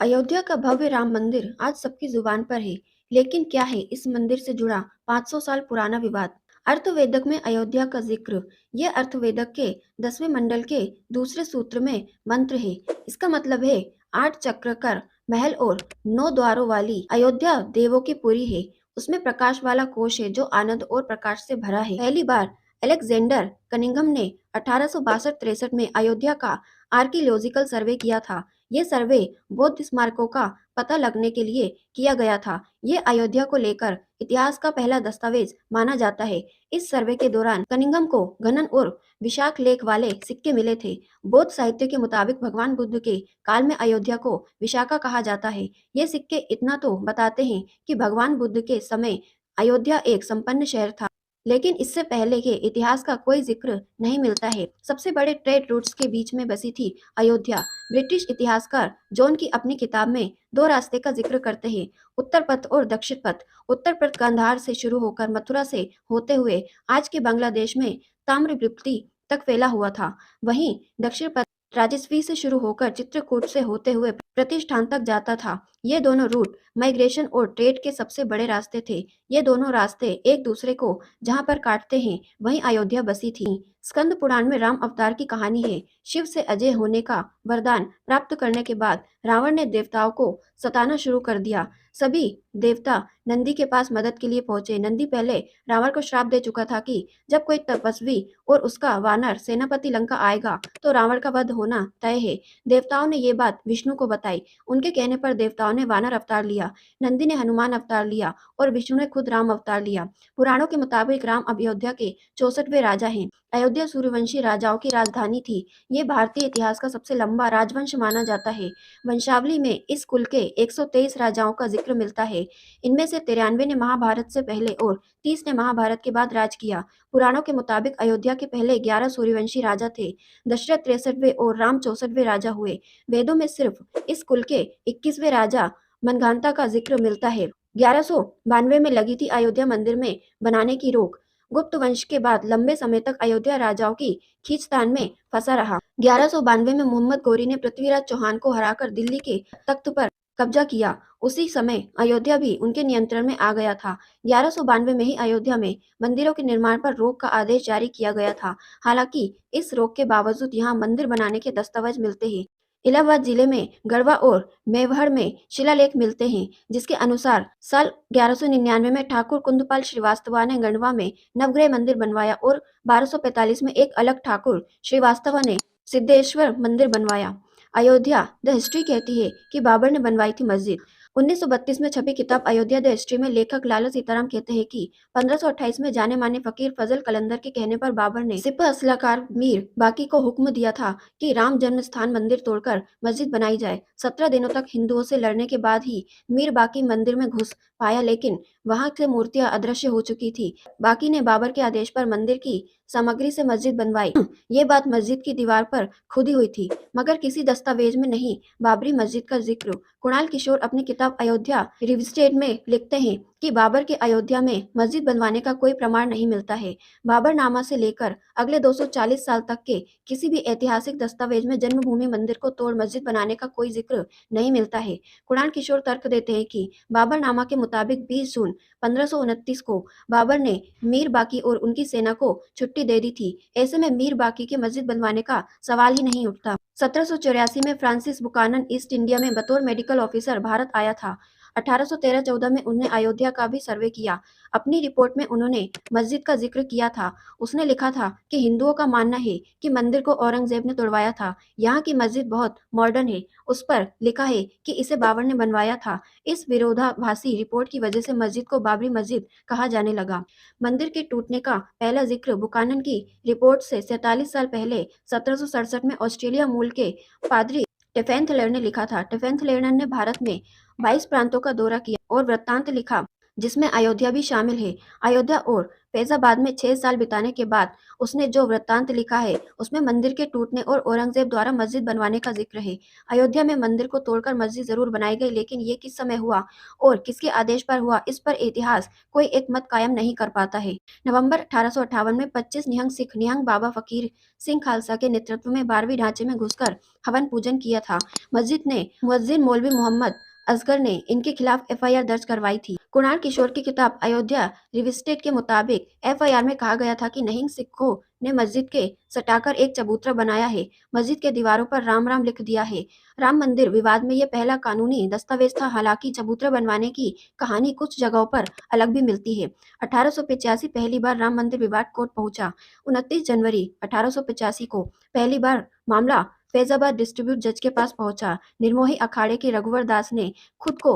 अयोध्या का भव्य राम मंदिर आज सबकी जुबान पर है, लेकिन क्या है इस मंदिर से जुड़ा 500 साल पुराना विवाद? अर्थवेदक में अयोध्या का जिक्र, यह अर्थवेदक के 10वें मंडल के दूसरे सूत्र में मंत्र है। इसका मतलब है 8 चक्राकार महल और 9 द्वारों वाली अयोध्या देवों की पुरी है। उसमें प्रकाश वाला कोश है जो आनंद और प्रकाश से भरा है। पहली बार अलेक्जेंडर कनिंघम ने 1862-63 में अयोध्या का आर्कियोलॉजिकल सर्वे किया था। ये सर्वे बौद्ध स्मारकों का पता लगने के लिए किया गया था। ये अयोध्या को लेकर इतिहास का पहला दस्तावेज माना जाता है। इस सर्वे के दौरान कनिंघम को घनन और विशाख लेख वाले सिक्के मिले थे। बौद्ध साहित्य के मुताबिक भगवान बुद्ध के काल में अयोध्या को विशाखा कहा जाता है। ये सिक्के इतना तो बताते हैं कि भगवान बुद्ध के समय अयोध्या एक संपन्न शहर था, लेकिन इससे पहले के इतिहास का कोई जिक्र नहीं मिलता है। सबसे बड़े ट्रेड रूट्स के बीच में बसी थी अयोध्या। ब्रिटिश इतिहासकार जॉन की अपनी किताब में दो रास्ते का जिक्र करते हैं, उत्तर पथ और दक्षिण पथ। उत्तर पथ गांधार से शुरू होकर मथुरा से होते हुए आज के बांग्लादेश में ताम्रलिप्ति तक फैला हुआ था। वहीं दक्षिण पथ राजस्वी से शुरू होकर चित्रकूट से होते हुए प्रतिष्ठान तक जाता था। ये दोनों रूट माइग्रेशन और ट्रेड के सबसे बड़े रास्ते थे। ये दोनों रास्ते एक दूसरे को जहाँ पर काटते हैं वहीं अयोध्या बसी थी। स्कंद पुराण में राम अवतार की कहानी है। शिव से अजय होने का वरदान प्राप्त करने के बाद रावण ने देवताओं को सताना शुरू कर दिया। सभी देवता नंदी के पास मदद के लिए पहुंचे। नंदी पहले रावण को श्राप दे चुका था कि जब कोई तपस्वी और उसका वानर सेनापति लंका आएगा तो रावण का वध होना तय है। देवताओं ने ये बात विष्णु को बताई। उनके कहने पर देवताओं ने वानर अवतार लिया, नंदी ने हनुमान अवतार लिया और विष्णु ने खुद राम अवतार लिया। पुराणों के मुताबिक राम अयोध्या के 64वें राजा हैं। अयोध्या सूर्यवंशी राजाओं की राजधानी थी। ये भारतीय इतिहास का सबसे लंबा राजवंश माना जाता है। वंशावली में इस कुल के 123 राजाओं का जिक्र मिलता है। इनमें से 93 ने महाभारत से पहले और 30 ने महाभारत के बाद राज किया। पुराणों के मुताबिक अयोध्या के पहले 11 सूर्यवंशी राजा थे। दशरथ 63वें और राम 64वें राजा हुए। वेदों में सिर्फ इस कुल के 21वें राजा मनगांता का जिक्र मिलता है। 1192 में लगी थी अयोध्या मंदिर में बनाने की रोक। गुप्त वंश के बाद लंबे समय तक अयोध्या राजाओं की खींचतान में फंसा रहा। 1192 में मोहम्मद गौरी ने पृथ्वीराज चौहान को हराकर दिल्ली के तख्त पर कब्जा किया। उसी समय अयोध्या भी उनके नियंत्रण में आ गया था। 1192 में ही अयोध्या में मंदिरों के निर्माण पर रोक का आदेश जारी किया गया था। हालांकि इस रोक के बावजूद यहाँ मंदिर बनाने के दस्तावेज मिलते हैं। इलाहाबाद जिले में गढ़वा और मेवहर में शिलालेख मिलते हैं, जिसके अनुसार साल 1199 में ठाकुर कुंदपाल श्रीवास्तव ने गढ़वा में नवग्रह मंदिर बनवाया और 1245 में एक अलग ठाकुर श्रीवास्तव ने सिद्धेश्वर मंदिर बनवाया। अयोध्या द हिस्ट्री कहती है कि बाबर ने बनवाई थी मस्जिद। 1932 में छपी किताब अयोध्या द हिस्ट्री में लेखक लाला सीताराम कहते हैं कि 1528 में जाने माने फकीर फजल कलंदर के कहने पर बाबर ने सिपह असलाकार मीर बाकी को हुक्म दिया था कि राम जन्म स्थान मंदिर तोड़कर मस्जिद बनाई जाए। 17 दिनों तक हिंदुओं से लड़ने के बाद ही मीर बाकी मंदिर में घुस पाया, लेकिन वहां से मूर्तियां अदृश्य हो चुकी थी। बाकी ने बाबर के आदेश पर मंदिर की सामग्री से मस्जिद बनवाई। ये बात मस्जिद की दीवार पर खुदी हुई थी, मगर किसी दस्तावेज में नहीं। बाबरी मस्जिद का जिक्र कुणाल किशोर अपनी किताब अयोध्या रिविजिटेड में लिखते हैं कि बाबर के अयोध्या में मस्जिद बनवाने का कोई प्रमाण नहीं मिलता है। बाबरनामा से लेकर अगले 240 साल तक के किसी भी ऐतिहासिक दस्तावेज में जन्मभूमि मंदिर को तोड़ मस्जिद बनाने का कोई जिक्र नहीं मिलता है। कुणाल किशोर तर्क देते हैं कि बाबरनामा के मुताबिक 20 जून 1529 को बाबर ने मीर बाकी और उनकी सेना को छुट्टी दे दी थी। ऐसे में मीर बाकी की मस्जिद बनवाने का सवाल ही नहीं उठता। 1784 में फ्रांसिस बुकानन ईस्ट इंडिया में बतौर मेडिकल ऑफिसर भारत आया था। 1813-14 में उन्होंने अयोध्या का भी सर्वे किया। अपनी रिपोर्ट में उन्होंने मस्जिद का जिक्र किया था। उसने लिखा था कि हिंदुओं का मानना है कि मंदिर को औरंगजेब ने तोड़वाया था। यहाँ की मस्जिद बहुत मॉडर्न है। उस पर लिखा है कि इसे बाबर ने बनवाया था। इस विरोधाभासी रिपोर्ट की वजह से मस्जिद को बाबरी मस्जिद कहा जाने लगा। मंदिर के टूटने का पहला जिक्र बुकानन की रिपोर्ट से 47 साल पहले 1767 में ऑस्ट्रेलिया मूल के पादरी टेफेंथलेर ने लिखा था। टेफेंथलेर ने भारत में 22 प्रांतों का दौरा किया और वृत्तांत लिखा, जिसमें अयोध्या भी शामिल है। अयोध्या और फैजाबाद में 6 साल बिताने के बाद उसने जो वृत्तांत लिखा है उसमें मंदिर के टूटने और औरंगजेब द्वारा मस्जिद बनवाने का जिक्र है। अयोध्या में मंदिर को तोड़कर मस्जिद जरूर बनाई गई, लेकिन ये किस समय हुआ और किसके आदेश पर हुआ, इस पर इतिहास कोई एक मत कायम नहीं कर पाता है। नवंबर 1858 में 25 निहंग सिख निहंग बाबा फकीर सिंह खालसा के नेतृत्व में 12वीं ढांचे में घुसकर हवन पूजन किया था। मस्जिद ने मुअज्जिन मौलवी मोहम्मद असगर ने इनके खिलाफ एफआईआर दर्ज करवाई थी। कुणाल किशोर की किताब अयोध्या रिविस्टेड के मुताबिक एफआईआर में कहा गया था कि निहंग सिखों ने मस्जिद के सटाकर एक चबूतरा बनाया है, मस्जिद के दीवारों पर राम राम लिख दिया है। राम मंदिर विवाद में यह पहला कानूनी दस्तावेज था। हालांकि चबूतरा बनवाने की कहानी कुछ जगहों पर अलग भी मिलती है। 1885 पहली बार राम मंदिर विवाद कोर्ट पहुंचा। 29 जनवरी 1885 को पहली बार मामला फैजाबाद डिस्ट्रीब्यूट जज के पास पहुंचा। निर्मोही अखाड़े के रघुवर दास ने खुद को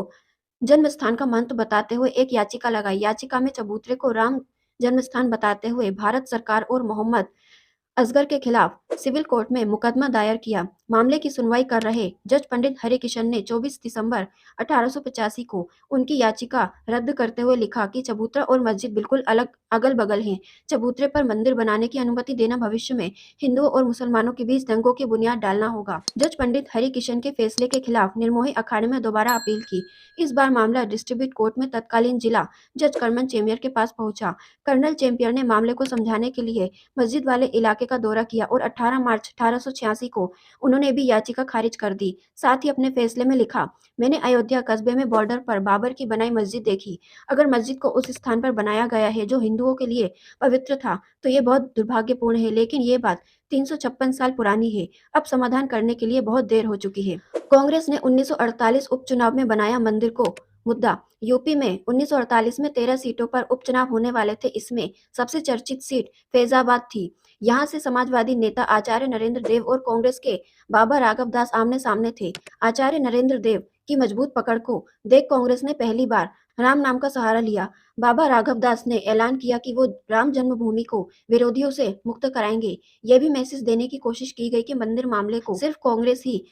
जन्म स्थान का महंत बताते हुए एक याचिका लगाई। याचिका में चबूतरे को राम जन्म स्थान बताते हुए भारत सरकार और मोहम्मद असगर के खिलाफ सिविल कोर्ट में मुकदमा दायर किया। मामले की सुनवाई कर रहे जज पंडित हरिकिशन ने 24 दिसंबर 1885 को उनकी याचिका रद्द करते हुए लिखा कि चबूतरा और मस्जिद बिल्कुल अलग अगल बगल हैं। चबूतरे पर मंदिर बनाने की अनुमति देना भविष्य में हिंदुओं और मुसलमानों के बीच दंगों की बुनियाद डालना होगा। जज पंडित हरिकिशन के फैसले के खिलाफ निर्मोही अखाड़े में दोबारा अपील की। इस बार मामला डिस्ट्रीब्यूट कोर्ट में तत्कालीन जिला जज कर्नल चेम्बियर के पास पहुंचा। कर्नल चेम्बियर ने मामले को समझाने के लिए मस्जिद वाले इलाके का दौरा किया और 18 मार्च 1886 को उन्होंने भी याचिका खारिज कर दी। साथ ही अपने फैसले में लिखा, मैंने अयोध्या कस्बे में बॉर्डर पर बाबर की बनाई मस्जिद देखी। अगर मस्जिद को उस स्थान पर बनाया गया है जो हिंदुओं के लिए पवित्र था तो ये बहुत दुर्भाग्यपूर्ण है, लेकिन ये बात 356 साल पुरानी है। अब समाधान करने के लिए बहुत देर हो चुकी है। कांग्रेस ने 1948 उपचुनाव में बनाया मंदिर को मुद्दा। यूपी में 1948 में 13 सीटों पर उपचुनाव होने वाले थे। इसमें सबसे चर्चित सीट फैजाबाद थी। यहाँ से समाजवादी नेता आचार्य नरेंद्र देव और कांग्रेस के बाबा राघव दास आमने सामने थे। आचार्य नरेंद्र देव की मजबूत पकड़ को देख कांग्रेस ने पहली बार राम नाम का सहारा लिया। बाबा राघव दास ने ऐलान किया कि वो राम जन्मभूमि को विरोधियों से मुक्त कराएंगे। यह भी मैसेज देने की कोशिश की गई कि मंदिर मामले को सिर्फ कांग्रेस ही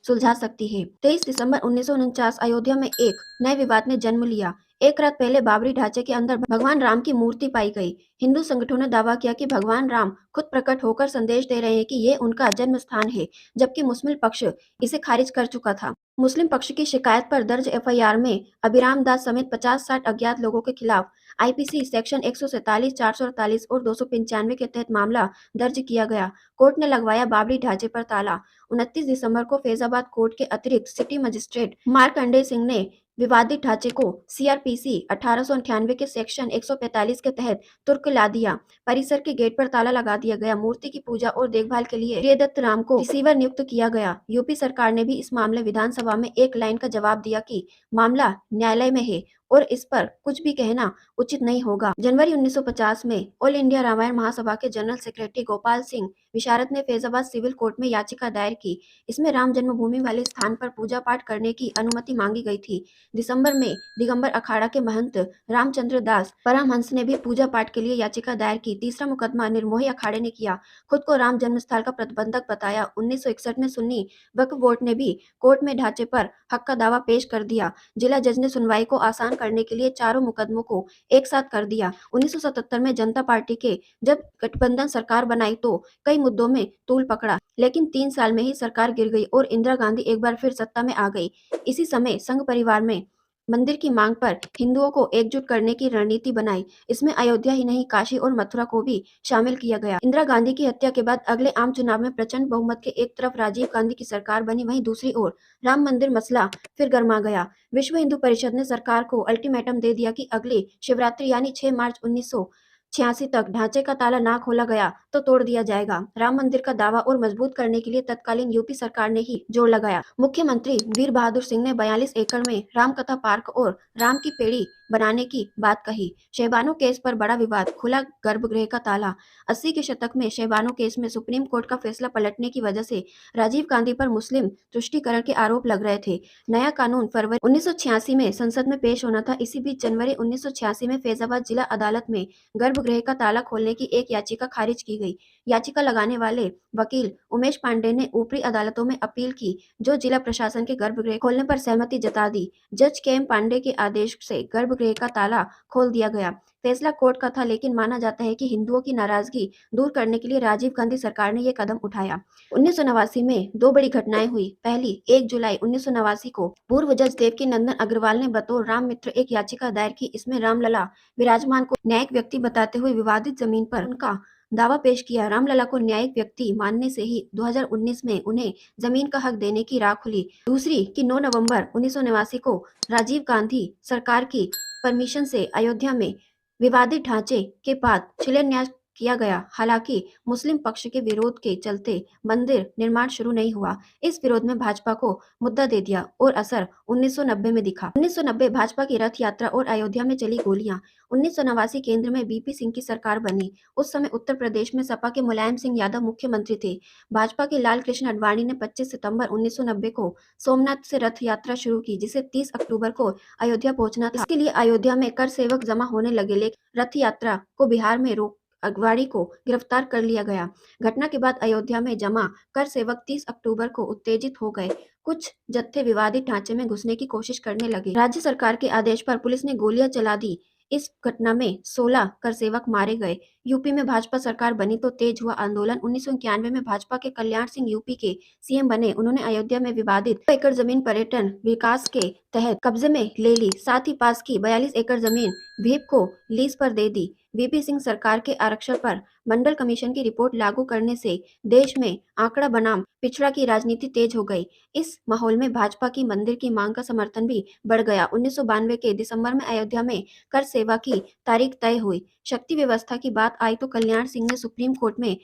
सुलझा सकती है। 23 दिसंबर 1949 अयोध्या में एक नए विवाद ने जन्म लिया। एक रात पहले बाबरी ढांचे के अंदर भगवान राम की मूर्ति पाई गई। हिंदू संगठनों ने दावा किया कि भगवान राम खुद प्रकट होकर संदेश दे रहे हैं कि ये उनका जन्म स्थान है, जबकि मुस्लिम पक्ष इसे खारिज कर चुका था। मुस्लिम पक्ष की शिकायत पर दर्ज एफआईआर में अभिराम दास समेत 50-60 अज्ञात लोगों के खिलाफ आईपीसी सेक्शन 147, 448 और 295 के तहत मामला दर्ज किया गया। कोर्ट ने लगवाया बाबरी ढांचे पर ताला। 29 दिसंबर को फैजाबाद कोर्ट के अतिरिक्त सिटी मजिस्ट्रेट मार्कंडेय सिंह ने विवादित ढांचे को सीआरपीसी 1898 के सेक्शन 145 के तहत तुर्क ला दिया। परिसर के गेट पर ताला लगा दिया गया। मूर्ति की पूजा और देखभाल के लिए प्रियदत्त राम को रिसीवर नियुक्त किया गया। यूपी सरकार ने भी इस मामले विधानसभा में एक लाइन का जवाब दिया कि मामला न्यायालय में है और इस पर कुछ भी कहना उचित नहीं होगा। जनवरी 1950 में ऑल इंडिया रामायण महासभा के जनरल सेक्रेटरी गोपाल सिंह विशारद ने फैजाबाद सिविल कोर्ट में याचिका दायर की। इसमें राम जन्मभूमि वाले स्थान पर पूजा पाठ करने की अनुमति मांगी गई थी। दिसंबर में दिगंबर अखाड़ा के महंत रामचंद्र दास परमहंस ने भी पूजा पाठ के लिए याचिका दायर की। तीसरा मुकदमा निर्मोही अखाड़े ने किया। खुद को राम जन्मस्थल का प्रतिबंधक बताया। 1961 में सुन्नी वक्फ बोर्ड ने भी कोर्ट में ढांचे पर हक का दावा पेश कर दिया। जिला जज ने सुनवाई को आसान करने के लिए चारों मुकदमों को एक साथ कर दिया। 1977 में जनता पार्टी के जब गठबंधन सरकार बनाई तो कई मुद्दों में तूल पकड़ा, लेकिन 3 साल में ही सरकार गिर गई और इंदिरा गांधी एक बार फिर सत्ता में आ गई। इसी समय संघ परिवार में मंदिर की मांग पर हिंदुओं को एकजुट करने की रणनीति बनाई। इसमें अयोध्या ही नहीं, काशी और मथुरा को भी शामिल किया गया। इंदिरा गांधी की हत्या के बाद अगले आम चुनाव में प्रचंड बहुमत के एक तरफ राजीव गांधी की सरकार बनी, वहीं दूसरी ओर राम मंदिर मसला फिर गर्मा गया। विश्व हिंदू परिषद ने सरकार को अल्टीमेटम दे दिया कि अगली शिवरात्रि यानी 6 मार्च 1986 तक ढांचे का ताला ना खोला गया तो तोड़ दिया जाएगा। राम मंदिर का दावा और मजबूत करने के लिए तत्कालीन यूपी सरकार ने ही जोर लगाया। मुख्यमंत्री वीर बहादुर सिंह ने 42 एकड़ में राम कथा पार्क और राम की पेड़ी बनाने की बात कही। शहबानो केस पर बड़ा विवाद, खुला गर्भगृह का ताला। 80 के शतक में शहबानो केस में सुप्रीम कोर्ट का फैसला पलटने की वजह से राजीव गांधी पर मुस्लिम तुष्टीकरण के आरोप लग रहे थे। नया कानून फरवरी 1986 में संसद में पेश होना था। इसी बीच जनवरी 1986 में फैजाबाद जिला अदालत में गर्भगृह का ताला खोलने की एक याचिका खारिज की गई। गई। याचिका लगाने वाले वकील उमेश पांडे ने ऊपरी अदालतों में अपील की, जो जिला प्रशासन के गर्भगृह खोलने पर सहमति जता दी। जज के एम पांडे के आदेश से गर्भगृह का ताला खोल दिया गया। फैसला कोर्ट का था, लेकिन माना जाता है कि हिंदुओं की नाराजगी दूर करने के लिए राजीव गांधी सरकार ने ये कदम उठाया। 1989 में दो बड़ी घटनाएं हुई। पहली, 1 जुलाई 1989 को पूर्व जज देवकी नंदन अग्रवाल ने बतौर राम मित्र एक याचिका दायर की। इसमें रामलला विराजमान को न्यायिक व्यक्ति बताते हुए विवादित जमीन पर उनका दावा पेश किया। रामलला को न्यायिक व्यक्ति मानने से ही 2019 में उन्हें जमीन का हक देने की राह खुली। दूसरी कि 9 नवंबर 1989 को राजीव गांधी सरकार की परमिशन से अयोध्या में विवादित ढांचे के बाद शिलान्यास किया गया। हालांकि मुस्लिम पक्ष के विरोध के चलते मंदिर निर्माण शुरू नहीं हुआ। इस विरोध में भाजपा को मुद्दा दे दिया और असर 1990 में दिखा। 1990 भाजपा की रथ यात्रा और अयोध्या में चली गोलियां। 1989 केंद्र में बीपी सिंह की सरकार बनी। उस समय उत्तर प्रदेश में सपा के मुलायम सिंह यादव मुख्यमंत्री थे। भाजपा के लाल कृष्ण आडवाणी ने 25 सितंबर 1990 को सोमनाथ से रथ यात्रा शुरू की, जिसे 30 अक्टूबर को अयोध्या पहुंचना था। इसके लिए अयोध्या में कर सेवक जमा होने लगे, लेकिन रथ यात्रा को बिहार में रोक अगवाड़ी को गिरफ्तार कर लिया गया। घटना के बाद अयोध्या में जमा कर सेवक 30 अक्टूबर को उत्तेजित हो गए। कुछ जत्थे विवादित ढांचे में घुसने की कोशिश करने लगे। राज्य सरकार के आदेश पर पुलिस ने गोलियां चला दी। इस घटना में 16 कर सेवक मारे गए। यूपी में भाजपा सरकार बनी तो तेज हुआ आंदोलन। 1991 में भाजपा के कल्याण सिंह यूपी के सीएम बने। उन्होंने अयोध्या में विवादित 2 एकड़ जमीन पर्यटन विकास के तहत कब्जे में ले ली। साथ ही पास की 42 एकड़ जमीन व्हीप को लीज पर दे दी। वीपी सिंह सरकार के आरक्षण पर मंडल कमीशन की रिपोर्ट लागू करने से देश में आंकड़ा बनाम पिछड़ा की राजनीति तेज हो गई। इस माहौल में भाजपा की मंदिर की मांग का समर्थन भी बढ़ गया। 1992 के दिसंबर में अयोध्या में कर सेवा की तारीख तय हुई। शक्ति व्यवस्था की बात आई तो कल्याण सिंह ने सुप्रीम कोर्ट में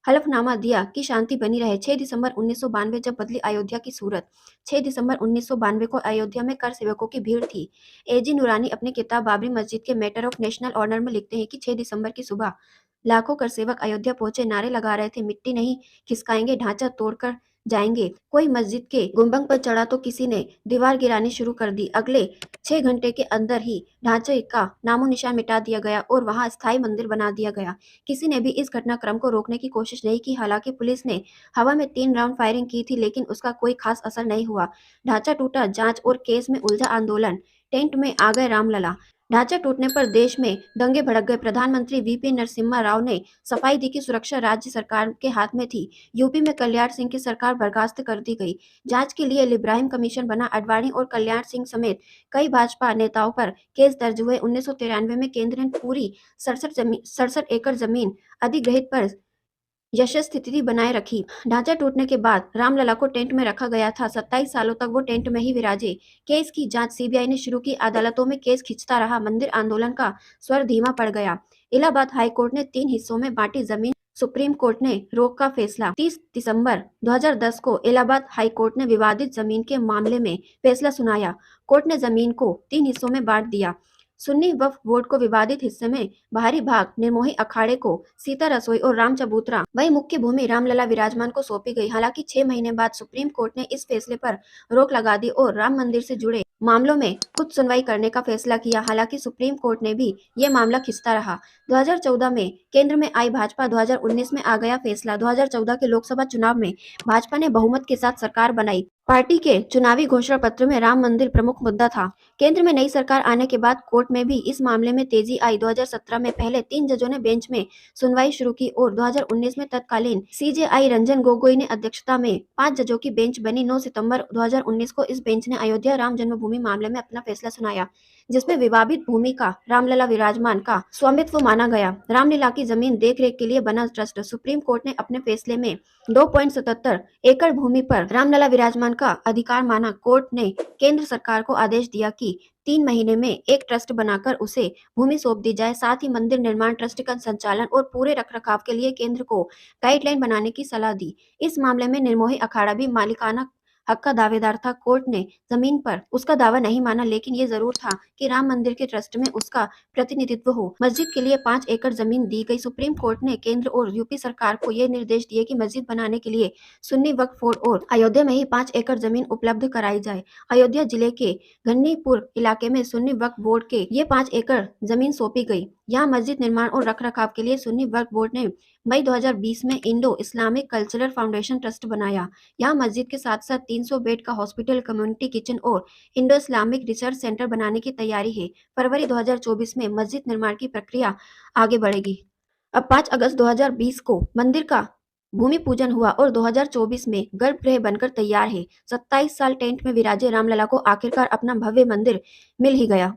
हलफनामा दिया कि शांति बनी रहे। 6 दिसंबर 1992 जब बदली अयोध्या की सूरत। 6 दिसंबर 1992 को अयोध्या में कर सेवकों की भीड़ थी। एजी नूरानी अपनी किताब बाबरी मस्जिद के मैटर ऑफ नेशनल ऑनर में लिखते हैं कि 6 दिसंबर की सुबह लाखों कर सेवक अयोध्या पहुंचे, नारे लगा रहे थे, मिट्टी नहीं खिसकाएंगे, ढांचा तोड़कर जाएंगे। कोई मस्जिद के गुंबद पर चढ़ा तो किसी ने दीवार गिरानी शुरू कर दी। अगले 6 घंटे के अंदर ही ढांचे का नामो निशान मिटा दिया गया और वहां स्थायी मंदिर बना दिया गया। किसी ने भी इस घटनाक्रम को रोकने की कोशिश नहीं की। हालांकि पुलिस ने हवा में 3 राउंड फायरिंग की थी, लेकिन उसका कोई खास असर नहीं हुआ। ढांचा टूटा, जांच और केस में उलझा आंदोलन। टेंट में आ गए रामलला। ढांचा टूटने पर देश में दंगे भड़क गए। प्रधानमंत्री वीपी नरसिम्हा राव ने सफाई दी कि सुरक्षा राज्य सरकार के हाथ में थी। यूपी में कल्याण सिंह की सरकार बर्खास्त कर दी गई। जांच के लिए इब्राहिम कमीशन बना। आडवाणी और कल्याण सिंह समेत कई भाजपा नेताओं पर केस दर्ज हुए। 1993 में केंद्र ने पूरी 67 एकड़ जमीन अधिग्रहित पर यशस्वी स्थिति बनाए रखी। ढांचा टूटने के बाद रामलला को टेंट में रखा गया था। 27 सालों तक वो टेंट में ही विराजे। केस की जांच सीबीआई ने शुरू की। अदालतों में केस खिंचता रहा। मंदिर आंदोलन का स्वर धीमा पड़ गया। इलाहाबाद हाईकोर्ट ने 3 हिस्सों में बांटी जमीन। सुप्रीम कोर्ट ने रोक का फैसला। 30 दिसंबर 2010 को इलाहाबाद हाईकोर्ट ने विवादित जमीन के मामले में फैसला सुनाया। कोर्ट ने जमीन को 3 हिस्सों में बांट दिया। सुन्नी वक्फ बोर्ड को विवादित हिस्से में बाहरी भाग, निर्मोही अखाड़े को सीता रसोई और राम चबूतरा, वही मुख्य भूमि रामलला विराजमान को सौंपी गई। हालांकि 6 महीने बाद सुप्रीम कोर्ट ने इस फैसले पर रोक लगा दी और राम मंदिर से जुड़े मामलों में खुद सुनवाई करने का फैसला किया। हालांकि सुप्रीम कोर्ट ने भी ये मामला खिंचता रहा। 2014 में केंद्र में आई भाजपा, 2019 में आ गया फैसला। 2014 के लोकसभा चुनाव में भाजपा ने बहुमत के साथ सरकार बनाई। पार्टी के चुनावी घोषणा पत्र में राम मंदिर प्रमुख मुद्दा था। केंद्र में नई सरकार आने के बाद कोर्ट में भी इस मामले में तेजी आई। 2017 में पहले 3 जजों ने बेंच में सुनवाई शुरू की और 2019 में तत्कालीन सीजेआई रंजन गोगोई ने अध्यक्षता में 5 जजों की बेंच बनी। 9 सितंबर 2019 को इस बेंच ने अयोध्या राम जन्मभूमि मामले में अपना फैसला सुनाया, जिसमें विवादित भूमि का रामलला विराजमान का स्वामित्व माना गया। रामलला की जमीन देखरेख के लिए बना ट्रस्ट। सुप्रीम कोर्ट ने अपने फैसले में 2.77 एकड़ भूमि पर रामलला विराजमान का अधिकार माना। कोर्ट ने केंद्र सरकार को आदेश दिया कि 3 महीने में एक ट्रस्ट बनाकर उसे भूमि सौंप दी जाए। साथ ही मंदिर निर्माण ट्रस्ट का संचालन और पूरे रखरखाव के लिए केंद्र को गाइडलाइन बनाने की सलाह दी। इस मामले में निर्मोही अखाड़ा भी मालिकाना हक का दावेदार था। कोर्ट ने जमीन पर उसका दावा नहीं माना, लेकिन ये जरूर था कि राम मंदिर के ट्रस्ट में उसका प्रतिनिधित्व हो। मस्जिद के लिए 5 एकड़ जमीन दी गई। सुप्रीम कोर्ट ने केंद्र और यूपी सरकार को ये निर्देश दिए कि मस्जिद बनाने के लिए सुन्नी वक्फ बोर्ड और अयोध्या में ही 5 एकड़ जमीन उपलब्ध कराई जाए। अयोध्या जिले के घन्नीपुर इलाके में सुन्नी वक्फ बोर्ड के ये 5 एकड़ जमीन सौंपी गई। यहाँ मस्जिद निर्माण और रखरखाव के लिए सुन्नी वक्फ बोर्ड ने मई 2020 में Indo Islamic cultural foundation trust बनाया। यहाँ मस्जिद के साथ साथ 300 बेड का हॉस्पिटल, कम्युनिटी किचन और इंडो इस्लामिक रिसर्च सेंटर बनाने की तैयारी है। फरवरी 2024 में मस्जिद निर्माण की प्रक्रिया आगे बढ़ेगी। अब 5 अगस्त 2020 को मंदिर का भूमि पूजन हुआ और 2024 में गर्भगृह बनकर तैयार है। 27 साल टेंट में विराजे रामलला को आखिरकार अपना भव्य मंदिर मिल ही गया।